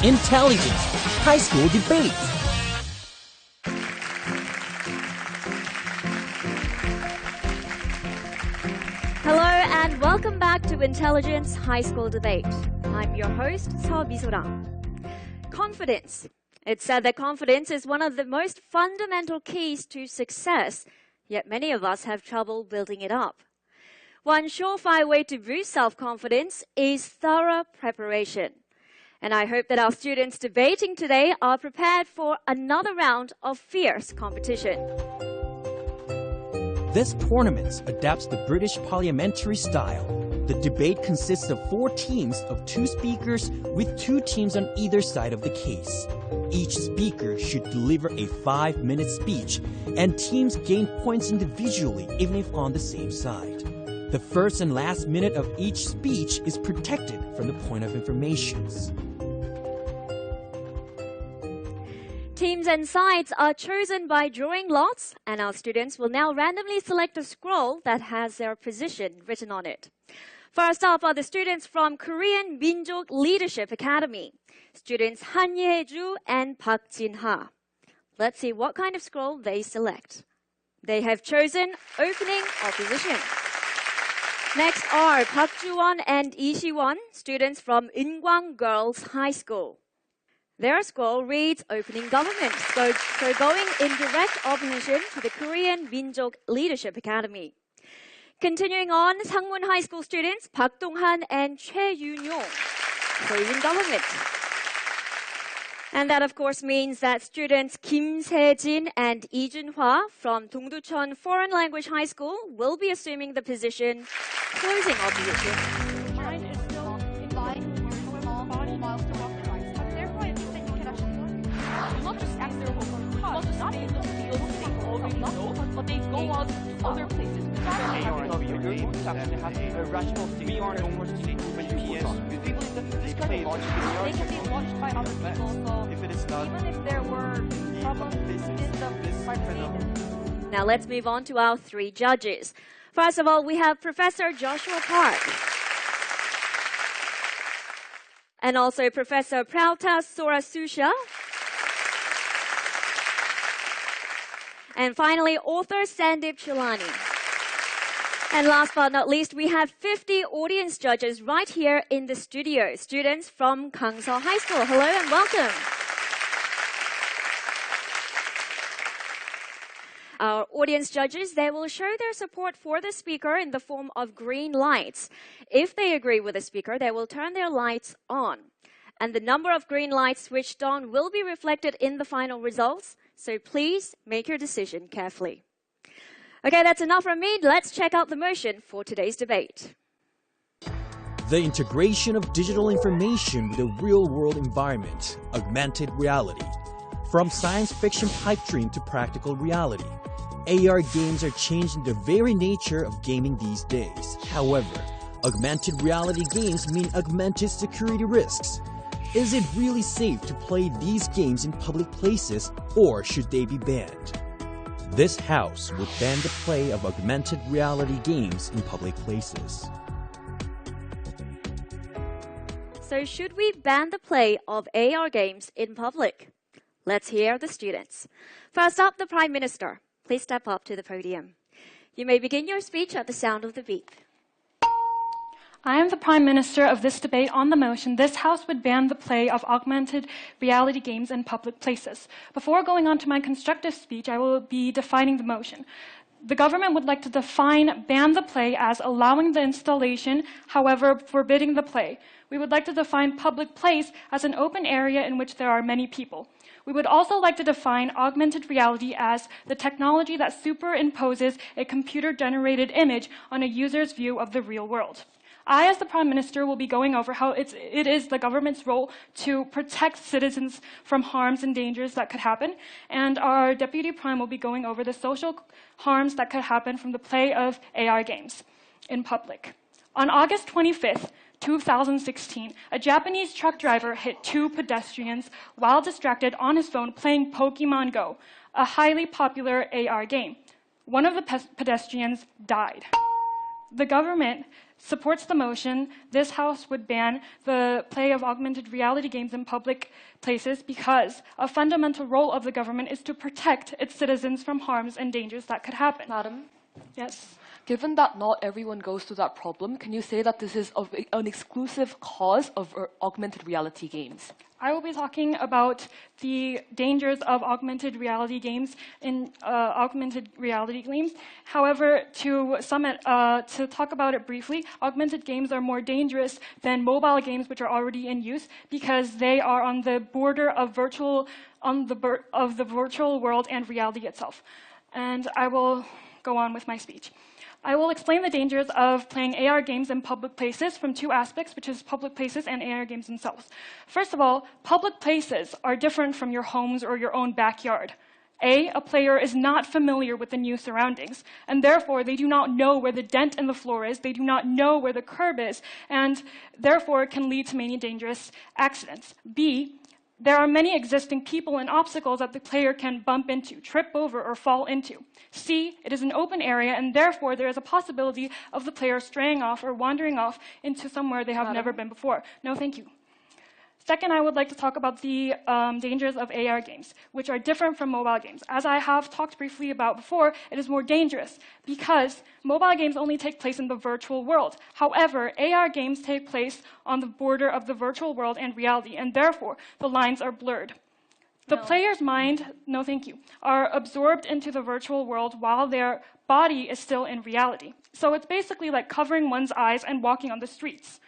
Intelligence High School Debate. Hello and welcome back to Intelligence High School Debate. I'm your host, Seo Mi-sorang. Confidence. It's said that confidence is one of the most fundamental keys to success, yet many of us have trouble building it up. One surefire way to boost self-confidence is thorough preparation. And I hope that our students debating today are prepared for another round of fierce competition. This tournament adapts the British parliamentary style. The debate consists of 4 teams of 2 speakers with 2 teams on either side of the case. Each speaker should deliver a 5-minute speech, and teams gain points individually even if on the same side. The first and last minute of each speech is protected from the point of informations. Teams and sides are chosen by drawing lots, and our students will now randomly select a scroll that has their position written on it. First up are the students from Korean Minjok Leadership Academy, students Han Ye-ju and Park Jin-ha. Let's see what kind of scroll they select. They have chosen opening opposition. Next are Park Ju-won and Lee Si-won, students from Eungwang Girls High School. Their scroll reads opening government, so going in direct opposition to the Korean Minjok Leadership Academy. Continuing on, Sangmun High School students Park Dong-han and Choi Yoon-yong, closing government. And that of course means that students Kim Se-jin and Lee Jun-hwa from Dongducheon Foreign Language High School will be assuming the position closing opposition. But they go out to other places. You're going to actually have a rational thinking. We are no more speaking when this kind of logic, they can be watched by other people. So even if there were problems in the party. Now let's move on to our 3 judges. First of all, we have Professor Joshua Park. And also Professor Prautas Sorasusha. And finally, author Sandeep Chilani. And last but not least, we have 50 audience judges right here in the studio, students from Kangso High School. Hello and welcome. Our audience judges, they will show their support for the speaker in the form of green lights. If they agree with the speaker, they will turn their lights on. And the number of green lights switched on will be reflected in the final results. So please make your decision carefully. Okay, that's enough from me. Let's check out the motion for today's debate. The integration of digital information with a real-world environment, augmented reality. From science fiction pipe dream to practical reality, AR games are changing the very nature of gaming these days. However, augmented reality games mean augmented security risks. Is it really safe to play these games in public places, or should they be banned? This house would ban the play of augmented reality games in public places. So should we ban the play of AR games in public? Let's hear the students. First up, the Prime Minister. Please step up to the podium. You may begin your speech at the sound of the beep. I am the Prime Minister of this debate on the motion, this House would ban the play of augmented reality games in public places. Before going on to my constructive speech, I will be defining the motion. The government would like to define ban the play as allowing the installation, however, forbidding the play. We would like to define public place as an open area in which there are many people. We would also like to define augmented reality as the technology that superimposes a computer-generated image on a user's view of the real world. I, as the Prime Minister, will be going over how it is the government's role to protect citizens from harms and dangers that could happen, and our Deputy Prime will be going over the social harms that could happen from the play of AR games in public. On August 25th, 2016, a Japanese truck driver hit 2 pedestrians while distracted on his phone playing Pokemon Go, a highly popular AR game. One of the pedestrians died. The government supports the motion, this House would ban the play of augmented reality games in public places because a fundamental role of the government is to protect its citizens from harms and dangers that could happen. Madam, Yes. given that not everyone goes through that problem, can you say that this is an exclusive cause of augmented reality games? I will be talking about the dangers of augmented reality games in augmented reality games. However, to talk about it briefly, augmented games are more dangerous than mobile games which are already in use because they are on the border of the virtual world and reality itself. And I will go on with my speech. I will explain the dangers of playing AR games in public places from two aspects, which is public places and AR games themselves. First of all, public places are different from your homes or your own backyard. A player is not familiar with the new surroundings, and therefore they do not know where the dent in the floor is, they do not know where the curb is, and therefore it can lead to many dangerous accidents. B, there are many existing people and obstacles that the player can bump into, trip over, or fall into. C, it is an open area, and therefore there is a possibility of the player straying off or wandering off into somewhere they have never been before. No, thank you. Second, I would like to talk about the dangers of AR games, which are different from mobile games. As I have talked briefly about before, it is more dangerous because mobile games only take place in the virtual world. However, AR games take place on the border of the virtual world and reality, and therefore the lines are blurred. The player's mind, no thank you, are absorbed into the virtual world while their body is still in reality. So it's basically like covering one's eyes and walking on the streets.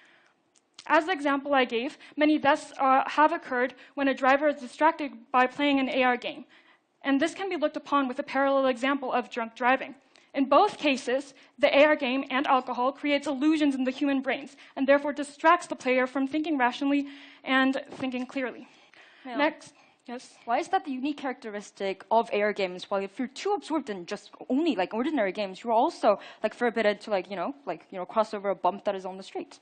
As the example I gave, many deaths have occurred when a driver is distracted by playing an AR game. And this can be looked upon with a parallel example of drunk driving. In both cases, the AR game and alcohol creates illusions in the human brains and therefore distracts the player from thinking rationally and thinking clearly. Next. Yes. Why is that the unique characteristic of AR games? While if you're too absorbed in just only like ordinary games, you're also like forbidden to cross over a bump that is on the street.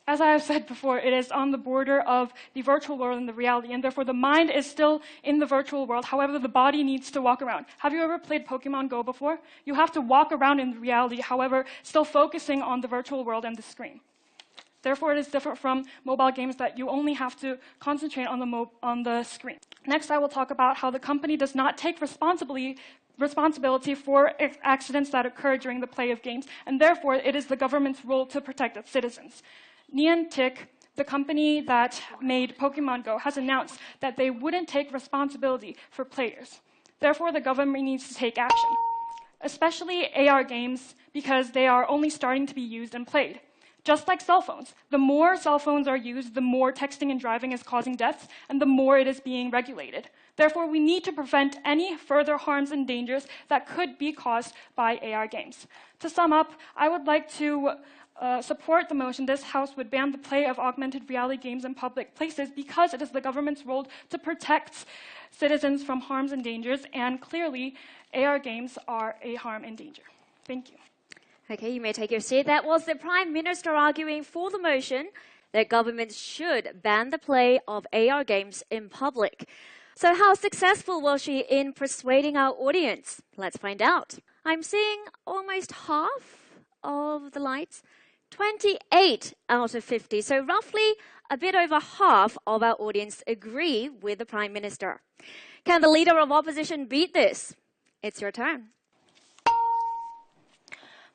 As I have said before, it is on the border of the virtual world and the reality, and therefore the mind is still in the virtual world. However, the body needs to walk around. Have you ever played Pokemon Go before? You have to walk around in reality, however, still focusing on the virtual world and the screen. Therefore, it is different from mobile games that you only have to concentrate on the screen. Next, I will talk about how the company does not take responsibility for accidents that occur during the play of games, and therefore it is the government's role to protect its citizens. Niantic, the company that made Pokemon Go, has announced that they wouldn't take responsibility for players. Therefore, the government needs to take action, especially AR games, because they are only starting to be used and played. Just like cell phones, the more cell phones are used, the more texting and driving is causing deaths, and the more it is being regulated. Therefore, we need to prevent any further harms and dangers that could be caused by AR games. To sum up, I would like to support the motion this House would ban the play of augmented reality games in public places because it is the government's role to protect citizens from harms and dangers, and clearly AR games are a harm and danger. Thank you. Okay, you may take your seat. That was the Prime Minister arguing for the motion that government should ban the play of AR games in public. So how successful was she in persuading our audience? Let's find out. I'm seeing almost half of the lights. 28 out of 50, so roughly a bit over half of our audience agree with the Prime Minister. Can the Leader of Opposition beat this? It's your turn.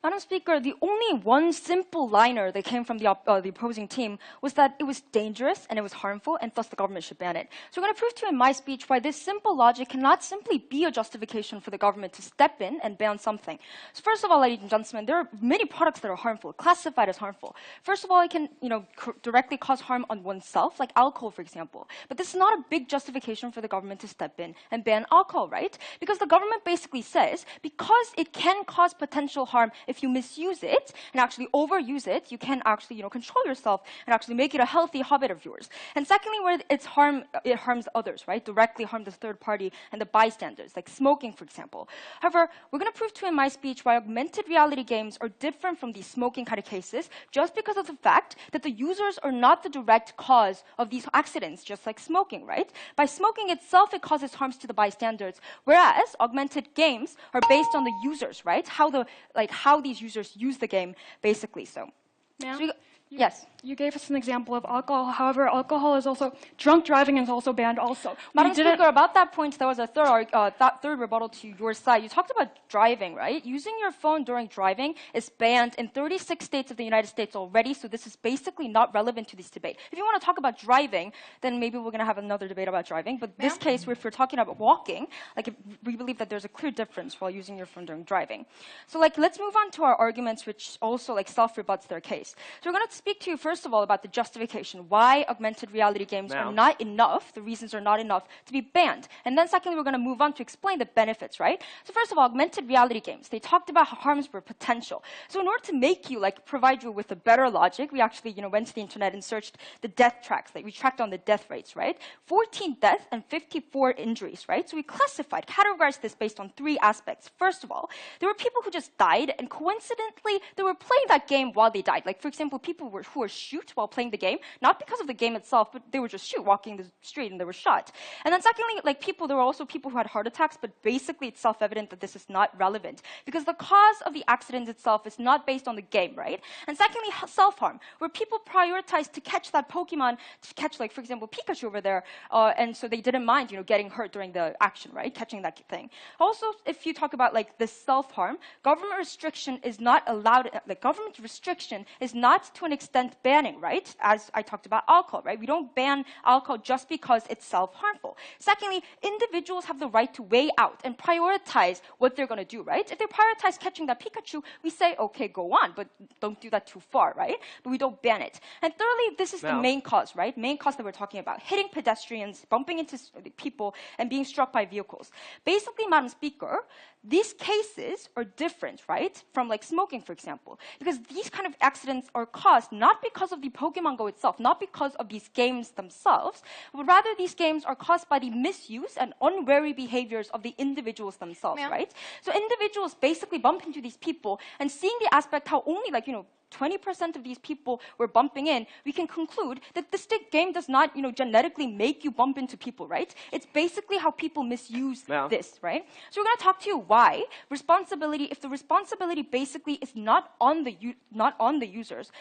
Madam Speaker, the only one simple liner that came from the opposing team was that it was dangerous and it was harmful, and thus the government should ban it. So I'm going to prove to you in my speech why this simple logic cannot simply be a justification for the government to step in and ban something. So first of all, ladies and gentlemen, there are many products that are harmful, classified as harmful. First of all, it can directly cause harm on oneself, like alcohol, for example. But this is not a big justification for the government to step in and ban alcohol, right? Because the government basically says, because it can cause potential harm if you misuse it and actually overuse it, you can actually control yourself and actually make it a healthy habit of yours. And secondly, where it harms others, right? Directly harm the third party and the bystanders, like smoking, for example. However, we're going to prove to you in my speech why augmented reality games are different from these smoking kind of cases, just because of the fact that the users are not the direct cause of these accidents, just like smoking, right? By smoking itself, it causes harms to the bystanders, whereas augmented games are based on the users, right? How these users use the game, basically. So Ma'am? So yes. You gave us an example of alcohol. However, alcohol is also, drunk driving is also banned also. Madam Speaker, about that point, there was a third rebuttal to your side. You talked about driving, right? Using your phone during driving is banned in 36 states of the United States already, so this is basically not relevant to this debate. If you want to talk about driving, then maybe we're going to have another debate about driving. But this case, if we're talking about walking, like we believe that there's a clear difference while using your phone during driving. So let's move on to our arguments, which also self-rebuts their case. So we're going to speak to you first of all about the justification why augmented reality games are not enough, the reasons are not enough to be banned. And then secondly, we're going to move on to explain the benefits, right? So first of all, augmented reality games, they talked about how harms were potential. So in order to make you, provide you with a better logic, we actually, went to the internet and searched the death tracks. We tracked on the death rates, right? 14 deaths and 54 injuries, right? So we categorized this based on 3 aspects. First of all, there were people who just died, and coincidentally, they were playing that game while they died. For example, people who were shoot while playing the game, not because of the game itself, but they were just walking the street and they were shot. And then secondly, there were also people who had heart attacks, but basically it's self-evident that this is not relevant because the cause of the accident itself is not based on the game, right? And secondly, self-harm, where people prioritized to catch that Pokemon, to catch, for example, Pikachu over there, and so they didn't mind, getting hurt during the action, right? Catching that thing. Also, if you talk about the self-harm, government restriction is not allowed, government restriction is not to an extent banning, right? As I talked about alcohol, right? We don't ban alcohol just because it's self-harmful. Secondly, individuals have the right to weigh out and prioritize what they're going to do, right? If they prioritize catching that Pikachu, we say, okay, go on, but don't do that too far, right? But we don't ban it. And thirdly, this is the main cause, right? Main cause that we're talking about, hitting pedestrians, bumping into people, and being struck by vehicles. Basically, Madam Speaker, these cases are different, right, from smoking, for example, because these kind of accidents are caused not because of the Pokemon Go itself, not because of these games themselves, but rather these games are caused by the misuse and unwary behaviors of the individuals themselves, right? So individuals basically bump into these people, and seeing the aspect how only 20% of these people were bumping in, we can conclude that this game does not, genetically make you bump into people, right? It's basically how people misuse this, right? So we're going to talk to you why responsibility, if the responsibility basically is not on the users,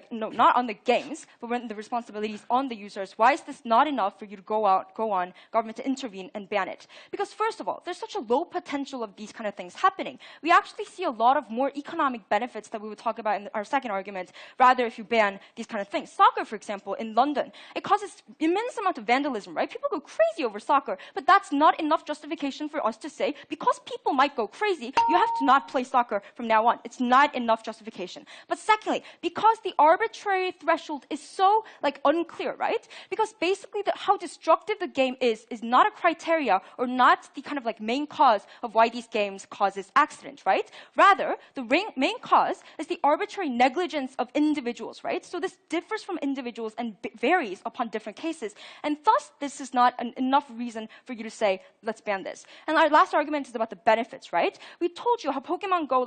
not on the games, but when the responsibility is on the users, why is this not enough for you to go on, government to intervene and ban it? Because first of all, there's such a low potential of these kind of things happening. We actually see a lot of more economic benefits that we would talk about in our second argument, rather if you ban these kind of things. Soccer, for example, in London, it causes immense amount of vandalism, right? People go crazy over soccer, but that's not enough justification for us to say, because people might go crazy, you have to not play soccer from now on. It's not enough justification. But secondly, because the arbitrary threshold is so unclear, right? Because basically how destructive the game is not a criteria or not the kind of main cause of why these games causes accidents, right? Rather, the main cause is the arbitrary negligence of individuals, right? So this differs from individuals and varies upon different cases. And thus, this is not enough reason for you to say, let's ban this. And our last argument is about the benefits, right? We told you how Pokemon Go,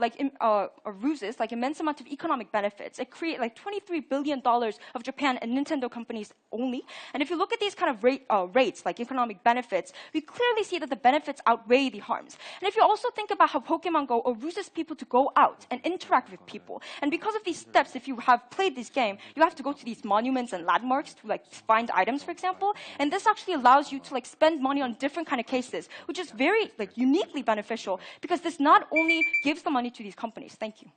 ruses, immense amount of economic benefits. It creates $23 billion of Japan and Nintendo companies only. And if you look at these kind of rates, economic benefits, we clearly see that the benefits outweigh the harms. And if you also think about how Pokemon Go arouses people to go out and interact with people, and because of these steps, if you have played this game, you have to go to these monuments and landmarks to find items, for example. And this actually allows you to spend money on different kind of cases, which is very uniquely beneficial because this not only gives the money to these companies. Thank you.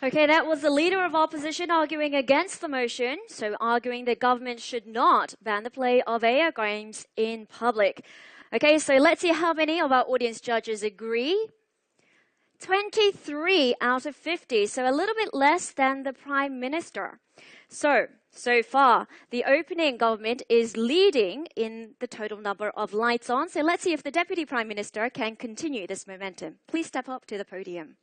Okay, that was the leader of opposition arguing against the motion, so arguing that government should not ban the play of AR games in public. Okay, so let's see how many of our audience judges agree. 23 out of 50, so a little bit less than the Prime Minister. So far, the opening government is leading in the total number of lights on. So let's see if the Deputy Prime Minister can continue this momentum. Please step up to the podium.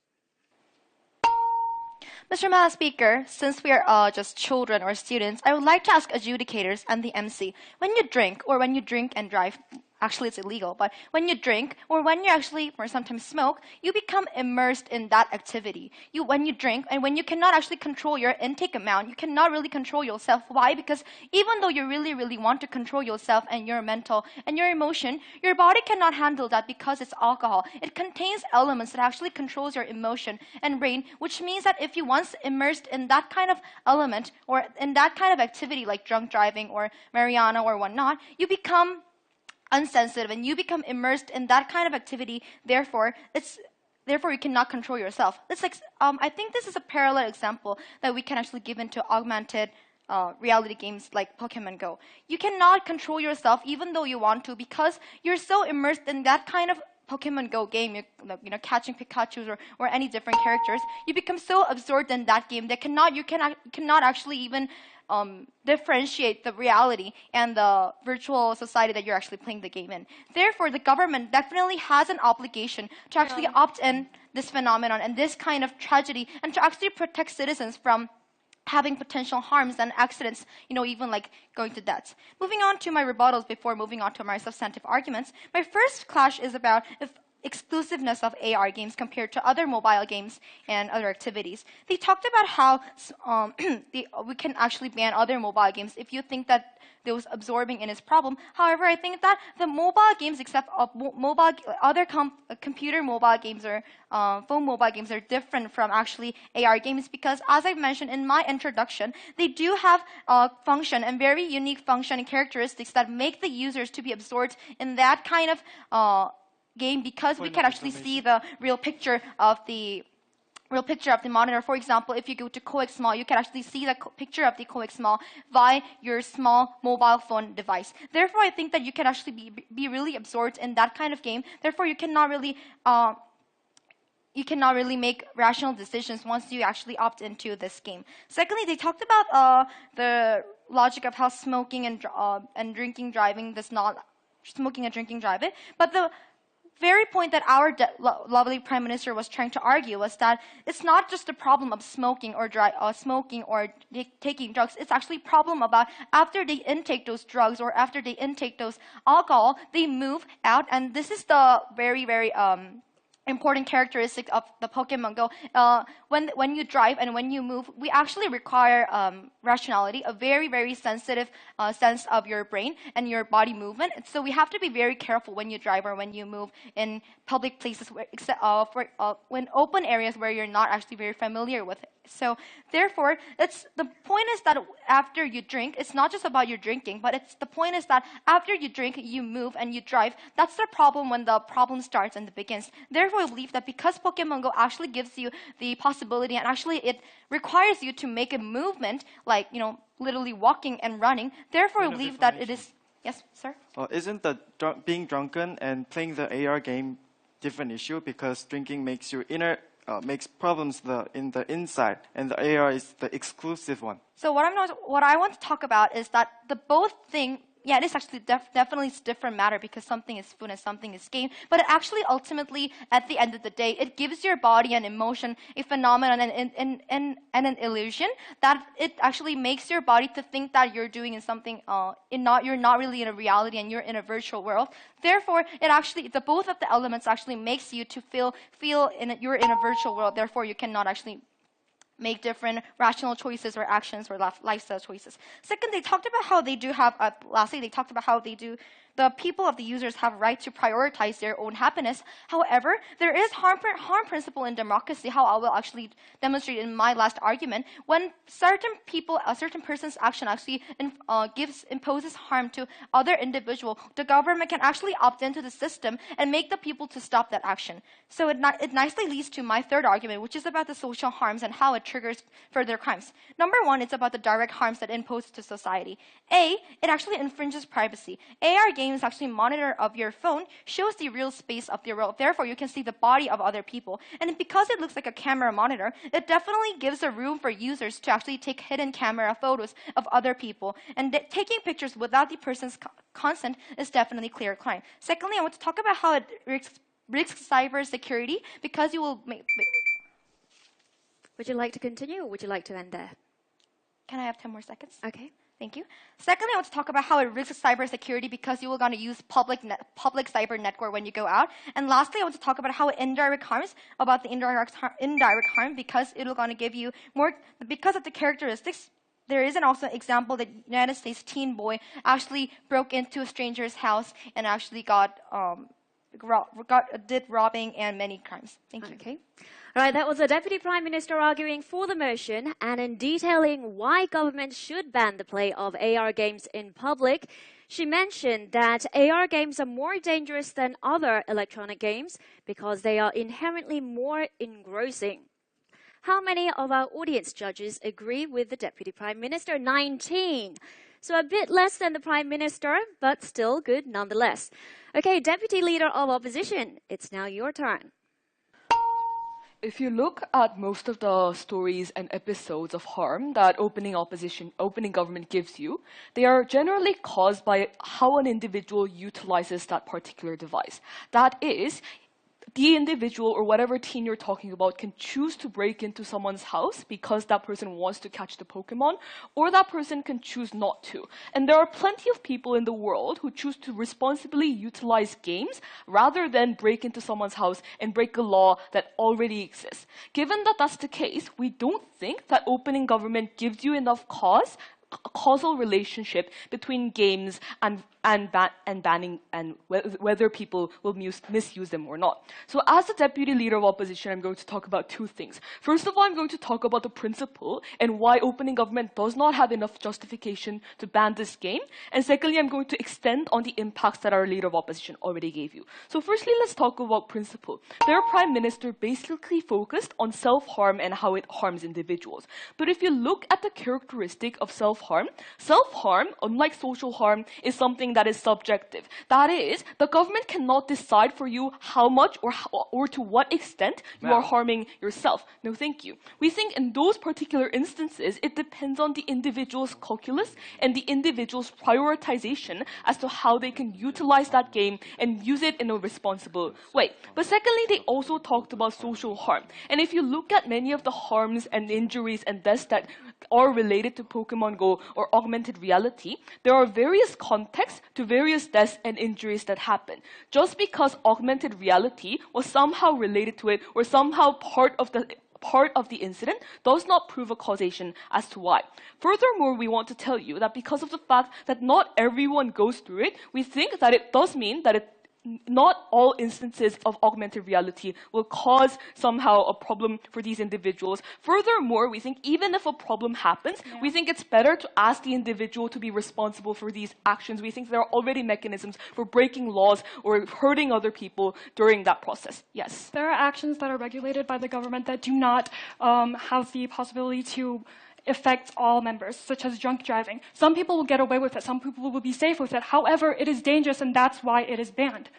Mr. Madam Speaker, since we are just children or students, I would like to ask adjudicators and the MC, when you drink or when you drink and drive, actually it's illegal, but when you drink or when you actually or sometimes smoke, you become immersed in that activity. When you drink and when you cannot actually control your intake amount, you cannot really control yourself. Why? Because even though you really, really want to control yourself and your mental and your emotion, your body cannot handle that because it's alcohol. It contains elements that actually controls your emotion and brain, which means that if you once immersed in that kind of element or in that kind of activity like drunk driving or marijuana or whatnot, you become unsensitive and you become immersed in that kind of activity. Therefore you cannot control yourself. It's like I think this is a parallel example that we can actually give into augmented reality games like Pokemon Go. You cannot control yourself even though you want to because you're so immersed in that kind of Pokemon Go game, catching Pikachus or any different characters. You become so absorbed in that game that you cannot actually even differentiate the reality and the virtual society that you're actually playing the game in. Therefore, the government definitely has an obligation to actually opt in this phenomenon and this kind of tragedy and to actually protect citizens from having potential harms and accidents, even like going to death. Moving on to my rebuttals before moving on to my substantive arguments, my first clash is about exclusiveness of AR games compared to other mobile games and other activities. They talked about how we can actually ban other mobile games if you think that those absorbing in is problem. However, I think that the mobile games, except other computer mobile games or phone mobile games, are different from actually AR games because, as I mentioned in my introduction, they do have function and very unique function and characteristics that make the users to be absorbed in that kind of game because we can actually see the real picture of the monitor. For example, if you go to CoexMall, you can actually see the picture of the CoexMall via your small mobile phone device. Therefore, I think that you can actually be really absorbed in that kind of game. Therefore, you cannot really make rational decisions once you actually opt into this game. Secondly, they talked about the logic of how smoking and drinking driving does not smoking and drinking drive it, but the very point that our lovely Prime Minister was trying to argue was that it's not just a problem of smoking or taking drugs. It's actually a problem about after they intake those drugs or after they intake those alcohol, they move out. And this is the very, very important characteristic of the Pokemon Go. When you drive and when you move, we actually require rationality, a very, very sensitive sense of your brain and your body movement. So we have to be very careful when you drive or when you move in public places, when open areas where you're not actually very familiar with it. So therefore, the point is that after you drink, it's not just about your drinking, but the point is that after you drink, you move and you drive. That's the problem when the problem starts and begins. Therefore, I believe that because Pokemon Go actually gives you the possibility and actually it requires you to make a movement, like, literally walking and running. Therefore, I believe that it is... Yes, sir? Isn't the being drunken and playing the AR game different issue because drinking makes your makes problems in the inside, and the AR is the exclusive one. So what I want to talk about is that the both thing. Yeah, it is actually definitely a different matter because something is food and something is game. But it actually ultimately, at the end of the day, it gives your body an emotion, a phenomenon, and an illusion that it actually makes your body to think that you're doing something. You're not really in a reality and you're in a virtual world. Therefore, both of the elements actually makes you to feel you're in a virtual world. Therefore, you cannot actually make different rational choices or actions or lifestyle choices. Second, they talked about how they do have, lastly, they talked about how the people of the users have a right to prioritize their own happiness. However, there is harm principle in democracy, how I will actually demonstrate in my last argument. When a certain person's action actually imposes harm to other individual, the government can actually opt into the system and make the people to stop that action. So it nicely leads to my third argument, which is about the social harms and how it triggers further crimes. Number one, it's about the direct harms that it imposes to society. It actually infringes privacy. AR games actually monitor of your phone shows the real space of the world. Therefore, you can see the body of other people. And because it looks like a camera monitor, it definitely gives a room for users to actually take hidden camera photos of other people. And taking pictures without the person's consent is definitely clear crime. Secondly, I want to talk about how it risks cyber security because you will make... Would you like to continue or would you like to end there? Can I have 10 more seconds? Okay. Thank you. Secondly, I want to talk about how it risks cybersecurity because you are going to use public cyber network when you go out. And lastly, I want to talk about how it indirect harms indirect harm because it will going to give you more because of the characteristics. There is also an example that United States teen boy actually broke into a stranger's house and actually did robbing and many crimes. Thank you. Okay. All right, that was the Deputy Prime Minister arguing for the motion and in detailing why government should ban the play of AR games in public. She mentioned that AR games are more dangerous than other electronic games because they are inherently more engrossing. How many of our audience judges agree with the Deputy Prime Minister? 19. So a bit less than the Prime Minister, but still good nonetheless. Okay, Deputy Leader of Opposition, it's now your turn. If you look at most of the stories and episodes of harm that opening government gives you, they are generally caused by how an individual utilizes that particular device. That is, the individual or whatever teen you're talking about can choose to break into someone's house because that person wants to catch the Pokemon, or that person can choose not to. And there are plenty of people in the world who choose to responsibly utilize games rather than break into someone's house and break a law that already exists. Given that that's the case, we don't think that opening government gives you enough causal relationship between games and banning and whether people will misuse them or not. So as the Deputy Leader of Opposition, I'm going to talk about two things. First of all, I'm going to talk about the principle and why opening government does not have enough justification to ban this game. And secondly, I'm going to extend on the impacts that our Leader of Opposition already gave you. So firstly, let's talk about principle. Their Prime Minister basically focused on self-harm and how it harms individuals. But if you look at the characteristic of self-harm, unlike social harm, is something that is subjective. That is, the government cannot decide for you how much or to what extent you are harming yourself. No, thank you. We think in those particular instances, it depends on the individual's calculus and the individual's prioritization as to how they can utilize that game and use it in a responsible way. But secondly, they also talked about social harm. And if you look at many of the harms and injuries and deaths that are related to Pokemon Go or augmented reality, there are various contexts to various deaths and injuries that happen. Just because augmented reality was somehow related to it or somehow part of the incident does not prove a causation as to why. Furthermore, we want to tell you that because of the fact that not everyone goes through it, we think that it does mean that not all instances of augmented reality will cause somehow a problem for these individuals. Furthermore, we think even if a problem happens, we think it's better to ask the individual to be responsible for these actions. We think there are already mechanisms for breaking laws or hurting other people during that process. Yes? There are actions that are regulated by the government that do not have the possibility to affect all members, such as drunk driving. Some people will get away with it. Some people will be safe with it. However, it is dangerous, and that's why it is banned.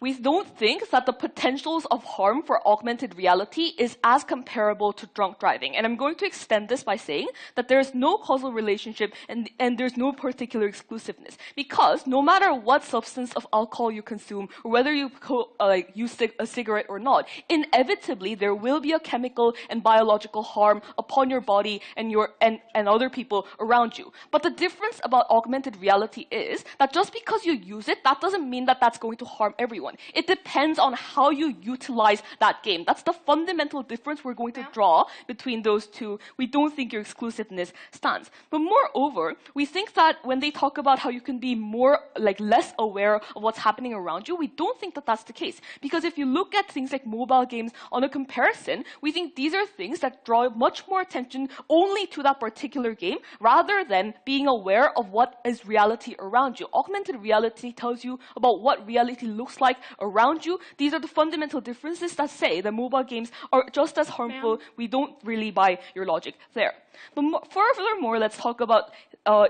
We don't think that the potentials of harm for augmented reality is as comparable to drunk driving. And I'm going to extend this by saying that there's no causal relationship and there's no particular exclusiveness. Because no matter what substance of alcohol you consume, or whether you use a cigarette or not, inevitably there will be a chemical and biological harm upon your body and other people around you. But the difference about augmented reality is that just because you use it, that doesn't mean that that's going to harm everyone. It depends on how you utilize that game. That's the fundamental difference we're going to draw between those two. We don't think your exclusiveness stands. But moreover, we think that when they talk about how you can be less aware of what's happening around you, we don't think that that's the case. Because if you look at things like mobile games on a comparison, we think these are things that draw much more attention only to that particular game rather than being aware of what is reality around you. Augmented reality tells you about what reality looks like around you. These are the fundamental differences that say that mobile games are just as harmful. We don't really buy your logic there. But furthermore, let's talk about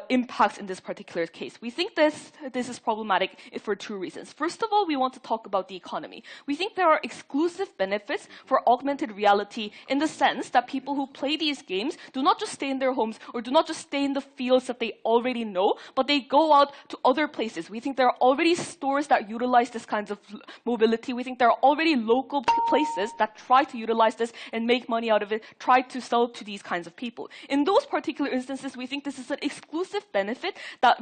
impacts in this particular case. We think this is problematic for two reasons. First of all, we want to talk about the economy. We think there are exclusive benefits for augmented reality in the sense that people who play these games do not just stay in their homes or do not just stay in the fields that they already know, but they go out to other places. We think there are already stores that utilize this kind of mobility. We think there are already local places that try to utilize this and make money out of it, try to sell to these kinds of people. In those particular instances, we think this is an exclusive benefit that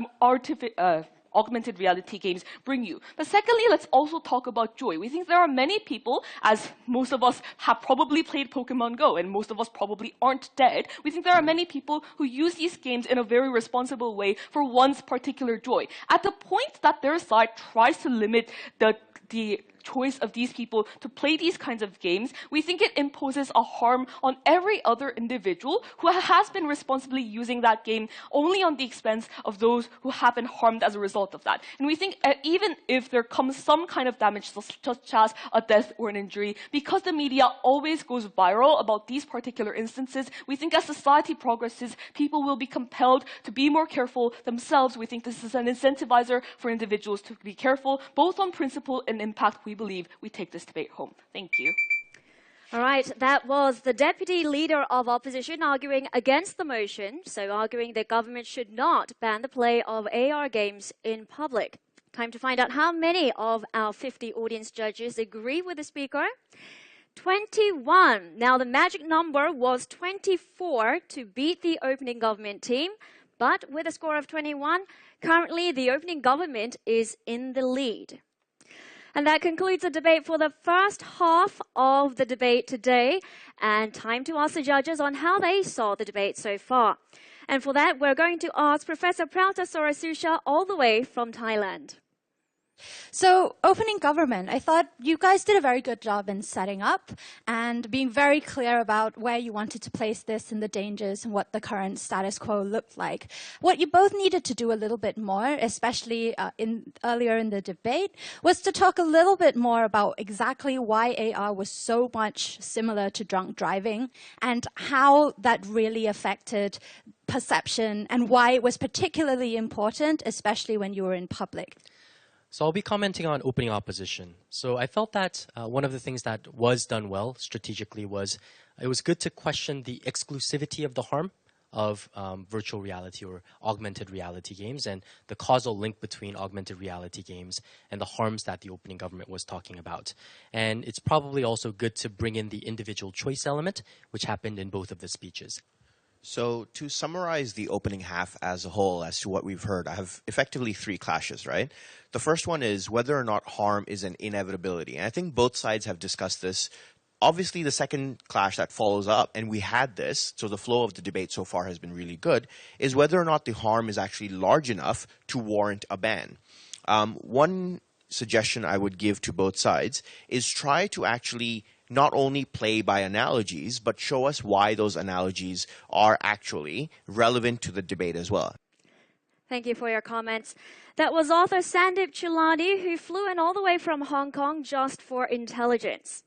augmented reality games bring you. But secondly, let's also talk about joy. We think there are many people, as most of us have probably played Pokemon Go, and most of us probably aren't dead. We think there are many people who use these games in a very responsible way for one's particular joy. At the point that their side tries to limit the choice of these people to play these kinds of games, we think it imposes a harm on every other individual who has been responsibly using that game only on the expense of those who have been harmed as a result of that. And we think even if there comes some kind of damage, such as a death or an injury, because the media always goes viral about these particular instances, we think as society progresses, people will be compelled to be more careful themselves. We think this is an incentivizer for individuals to be careful, both on principle and impact. We believe we take this debate home. Thank you. All right, that was the Deputy Leader of Opposition arguing against the motion, so arguing that government should not ban the play of AR games in public. Time to find out how many of our 50 audience judges agree with the speaker. 21. Now, the magic number was 24 to beat the opening government team, but with a score of 21, currently the opening government is in the lead. And that concludes the debate for the first half of the debate today. And time to ask the judges on how they saw the debate so far. And for that, we're going to ask Professor Prauta Sorasusha all the way from Thailand. So, opening government, I thought you guys did a very good job in setting up and being very clear about where you wanted to place this and the dangers and what the current status quo looked like. What you both needed to do a little bit more, especially earlier in the debate, was to talk a little bit more about exactly why AR was so much similar to drunk driving and how that really affected perception and why it was particularly important, especially when you were in public. So I'll be commenting on opening opposition. So I felt that one of the things that was done well strategically was it was good to question the exclusivity of the harm of virtual reality or augmented reality games and the causal link between augmented reality games and the harms that the opening government was talking about. And it's probably also good to bring in the individual choice element, which happened in both of the speeches. So to summarize the opening half as a whole as to what we've heard, I have effectively three clashes, right? The first one is whether or not harm is an inevitability. And I think both sides have discussed this. Obviously, the second clash that follows up, and we had this, so the flow of the debate so far has been really good, is whether or not the harm is actually large enough to warrant a ban. One suggestion I would give to both sides is try to actually not only play by analogies, but show us why those analogies are actually relevant to the debate as well. Thank you for your comments. That was author Sandip Chilani, who flew in all the way from Hong Kong just for intelligence.